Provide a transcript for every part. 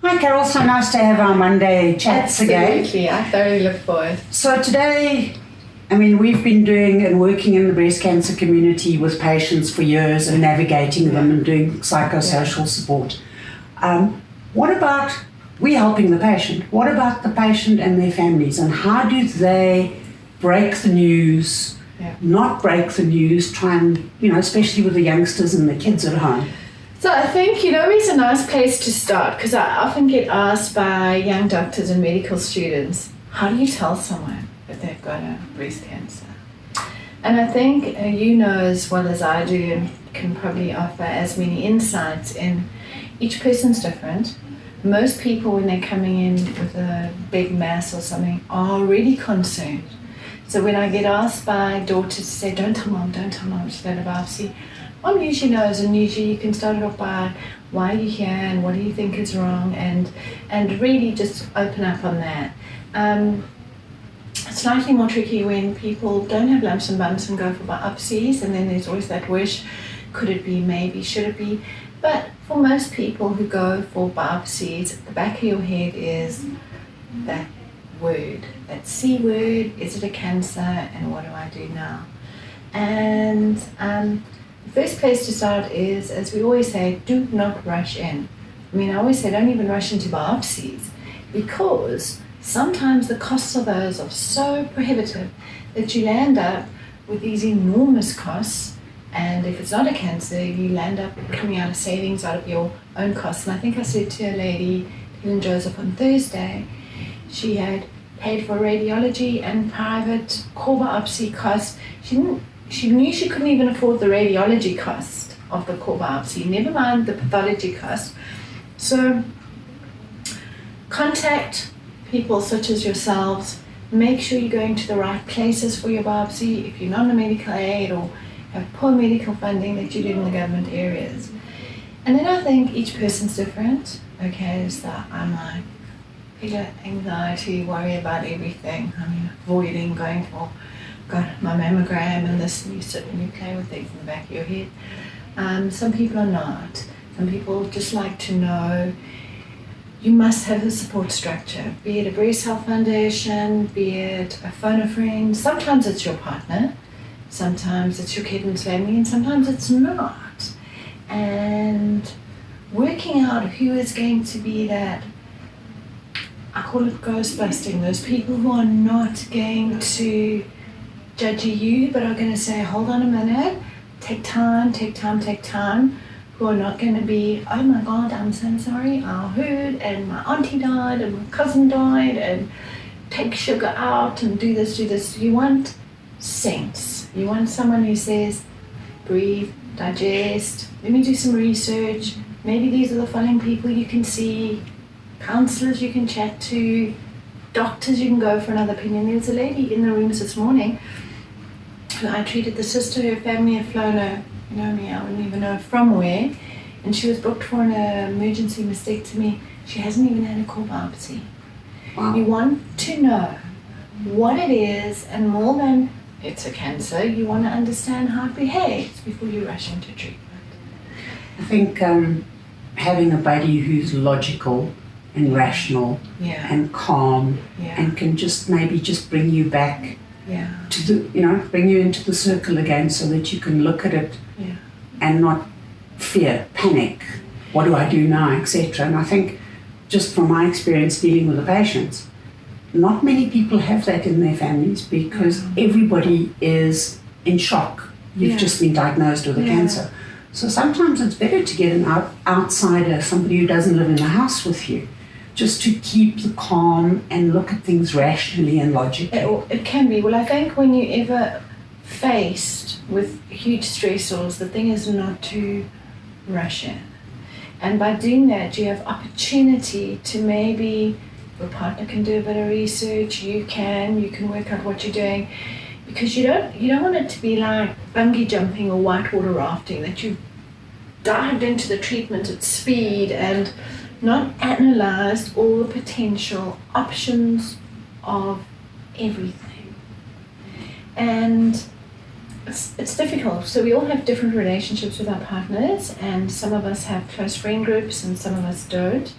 Hi Carol, so nice to have our Monday chats again. Absolutely, I thoroughly look forward. So today, we've been doing and working in the breast cancer community with patients for years and navigating them and doing psychosocial support. What about we helping the patient? What about the patient and their families, and how do they break the news, not break the news, try and, especially with the youngsters and the kids at home? So I think, it's a nice place to start, because I often get asked by young doctors and medical students, how do you tell someone that they've got a breast cancer? And I think you know as well as I do, and can probably offer as many insights in, each person's different. Most people, when they're coming in with a big mass or something, are already concerned. So when I get asked by daughters to say, don't tell mom, she's had a biopsy, mom usually knows, and usually you can start it off by, why are you here and what do you think is wrong, and really just open up on that. It's slightly more tricky when people don't have lumps and bumps and go for biopsies, and then there's always that wish, could it be, maybe, should it be? But for most people who go for biopsies, at the back of your head is that word, that C word, is it a cancer, and what do I do now? And the first place to start is, as we always say, do not rush in. I always say don't even rush into biopsies, because sometimes the costs of those are so prohibitive that you land up with these enormous costs, and if it's not a cancer, you land up coming out of savings out of your own costs. And I think I said to a lady, Helen Joseph, on Thursday, she had paid for radiology and private core biopsy costs. She knew she couldn't even afford the radiology cost of the core biopsy, never mind the pathology cost. So contact people such as yourselves, make sure you're going to the right places for your biopsy. If you're not on medical aid or have poor medical funding, that you do in the government areas. And then I think each person's different. Okay, so I'm like, bigger anxiety, worry about everything. Avoiding going for, got my mammogram and this, and you sit and you play with things in the back of your head. Some people are not. Some people just like to know you must have a support structure, be it a Breast Health Foundation, be it a phone a friend. Sometimes it's your partner, sometimes it's your kid and family, and sometimes it's not. And working out who is going to be that, I call it ghost busting, those people who are not going to judge you, but are going to say, hold on a minute, take time, who are not going to be, oh my God, I'm so sorry, I heard, and my auntie died, and my cousin died, and take sugar out, and do this. You want sense. You want someone who says, breathe, digest, let me do some research, maybe these are the following people you can see, counsellors you can chat to, doctors you can go for another opinion. There was a lady in the rooms this morning who I treated, the sister, her family had flown her, I wouldn't even know from where, and she was booked for an emergency mastectomy. She hasn't even had a core biopsy. Wow. You want to know what it is, and more than it's a cancer, you want to understand how it behaves before you rush into treatment. I think having a buddy who's logical and rational and calm and can just bring you back to the, bring you into the circle again, so that you can look at it and not fear, panic, what do I do now, etc. And I think, just from my experience dealing with the patients, not many people have that in their families, because everybody is in shock. You've just been diagnosed with a cancer. So sometimes it's better to get an outsider, somebody who doesn't live in the house with you, just to keep the calm and look at things rationally and logically. It can be. Well, I think when you're ever faced with huge stressors, the thing is not to rush in. And by doing that, you have opportunity to, maybe your partner can do a bit of research, you can work out what you're doing, because you don't want it to be like bungee jumping or whitewater rafting, that you've dived into the treatment at speed and not analysed all the potential options of everything. And it's difficult. So we all have different relationships with our partners, and some of us have close friend groups and some of us don't.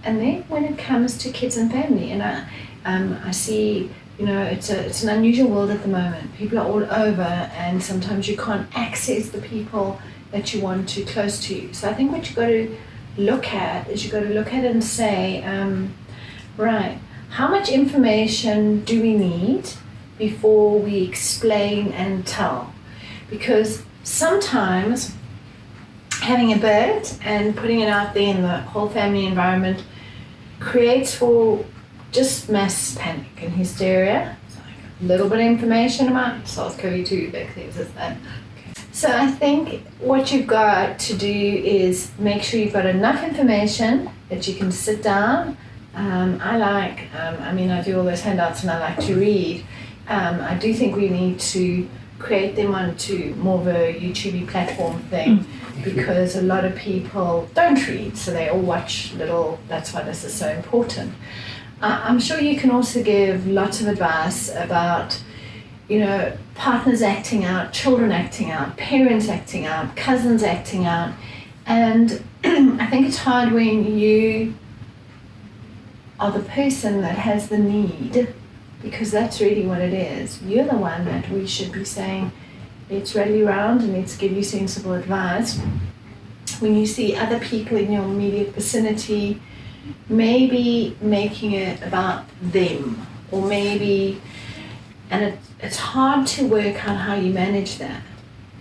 And then when it comes to kids and family, and I see, it's an unusual world at the moment. People are all over, and sometimes you can't access the people that you want to close to you. So I think what you've got to look at is it and say, right, how much information do we need before we explain and tell? Because sometimes having a bird and putting it out there in the whole family environment creates for just mass panic and hysteria. It's like a little bit of information about SARS-CoV-2, big things as that. So I think what you've got to do is make sure you've got enough information that you can sit down. I do all those handouts and I like to read. I do think we need to create them onto more of a YouTube platform thing because a lot of people don't read, so they all watch little, that's why this is so important. I'm sure you can also give lots of advice about, partners acting out, children acting out, parents acting out, cousins acting out. And I think it's hard when you are the person that has the need, because that's really what it is. You're the one that we should be saying, let's rally around and let's give you sensible advice. When you see other people in your immediate vicinity, maybe making it about them, or maybe, and it's hard to work out how you manage that.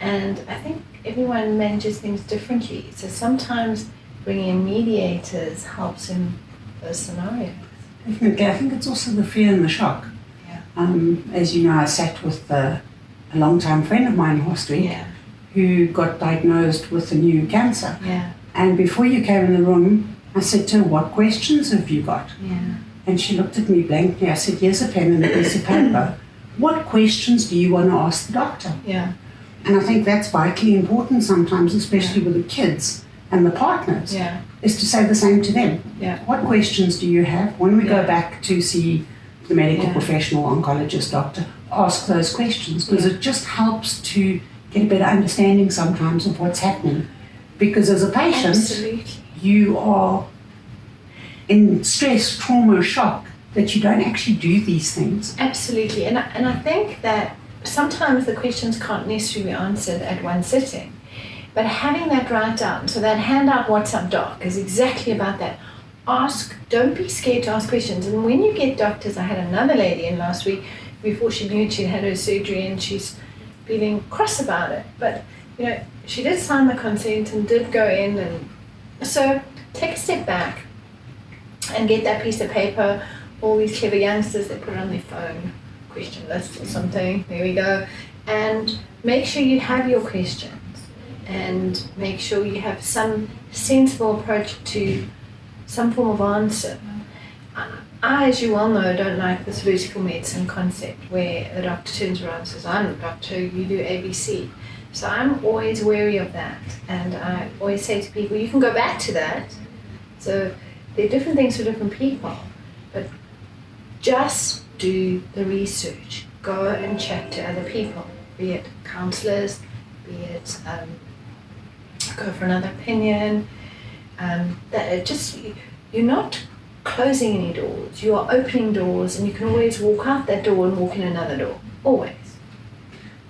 And I think everyone manages things differently. So sometimes bringing in mediators helps in those scenarios. Definitely. I think it's also the fear and the shock. Yeah. As you know, I sat with a long-time friend of mine last week who got diagnosed with a new cancer. Yeah. And before you came in the room, I said to her, what questions have you got? Yeah. And she looked at me blankly. I said, here's a pen and a piece of paper. What questions do you want to ask the doctor? Yeah. And I think that's vitally important sometimes, especially with the kids and the partners, is to say the same to them. Yeah. What questions do you have? When we go back to see the medical professional, oncologist, doctor, ask those questions, because it just helps to get a better understanding sometimes of what's happening. Because as a patient, you are in stress, trauma, shock, that you don't actually do these things. Absolutely. And I think that sometimes the questions can't necessarily be answered at one sitting. But having that write down, so that handout WhatsApp doc is exactly about that. Ask, don't be scared to ask questions. And when you get doctors, I had another lady in last week, before she knew she'd had her surgery and she's feeling cross about it. But, she did sign the consent and did go in. And so take a step back and get that piece of paper. All these clever youngsters, they put it on their phone, question list or something, there we go. And make sure you have your questions and make sure you have some sensible approach to some form of answer. I, as you well know, don't like this vertical medicine concept where the doctor turns around and says, I'm a doctor, you do ABC. So I'm always wary of that. And I always say to people, you can go back to that. So there are different things for different people, but just do the research. Go and chat to other people, be it counselors, be it go for another opinion. You're not closing any doors, you are opening doors, and you can always walk out that door and walk in another door, always.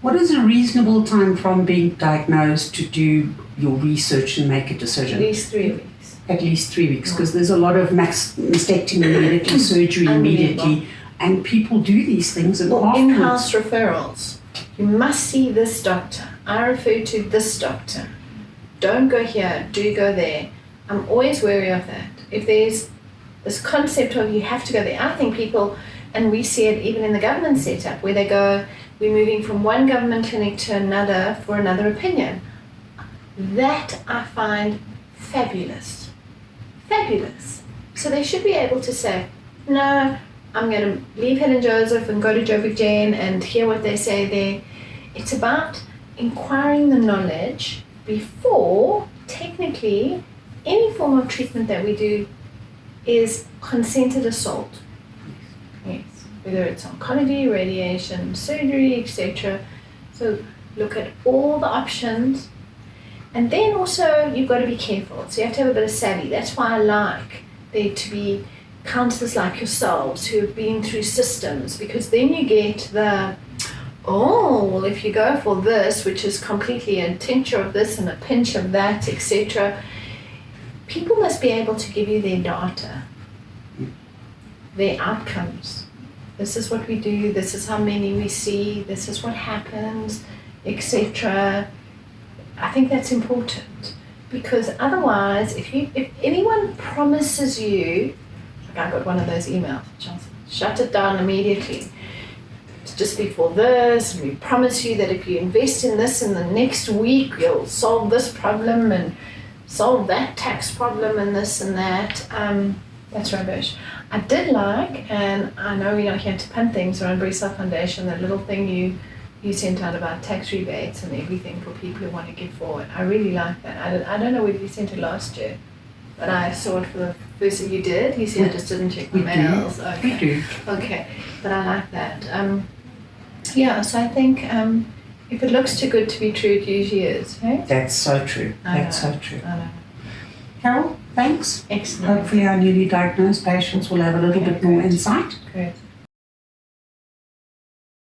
What is a reasonable time from being diagnosed to do your research and make a decision? At least 3 weeks. At least 3 weeks, because there's a lot of mastectomy immediately, surgery immediately, and people do these things. And or in-house referrals. You must see this doctor. I refer to this doctor. Don't go here, do go there. I'm always wary of that. If there's this concept of you have to go there, I think people, and we see it even in the government setup, where they go, we're moving from one government clinic to another for another opinion. That I find fabulous. Fabulous. So they should be able to say, no, I'm going to leave Helen Joseph and go to Jovic Jane and hear what they say there. It's about inquiring the knowledge before, technically, any form of treatment that we do is consented assault. Yes. Whether it's oncology, radiation, surgery, etc. So look at all the options. And then also you've got to be careful. So you have to have a bit of savvy. That's why I like there to be counsellors like yourselves who have been through systems, because then you get the, oh, well, if you go for this, which is completely a tincture of this and a pinch of that, etc., people must be able to give you their data, their outcomes. This is what we do, this is how many we see, this is what happens, etc. I think that's important, because otherwise, if anyone promises you, like I got one of those emails, shut it down immediately. It's just before this, and we promise you that if you invest in this in the next week, you'll solve this problem and solve that tax problem and this and that. That's rubbish. I did like, and I know we're not here to pin things around Brisa Foundation, that little thing you sent out about tax rebates and everything for people who want to give forward. I really like that. I don't know whether you sent it last year, but I saw it for the first time. You did? You said I just didn't check my mails. Okay. We do. Okay, but I like that. Yeah, so I think if it looks too good to be true, it usually is. Hey? That's so true. That's so true. I know. Carol, thanks. Excellent. Hopefully our newly diagnosed patients will have a little bit more insight. Good.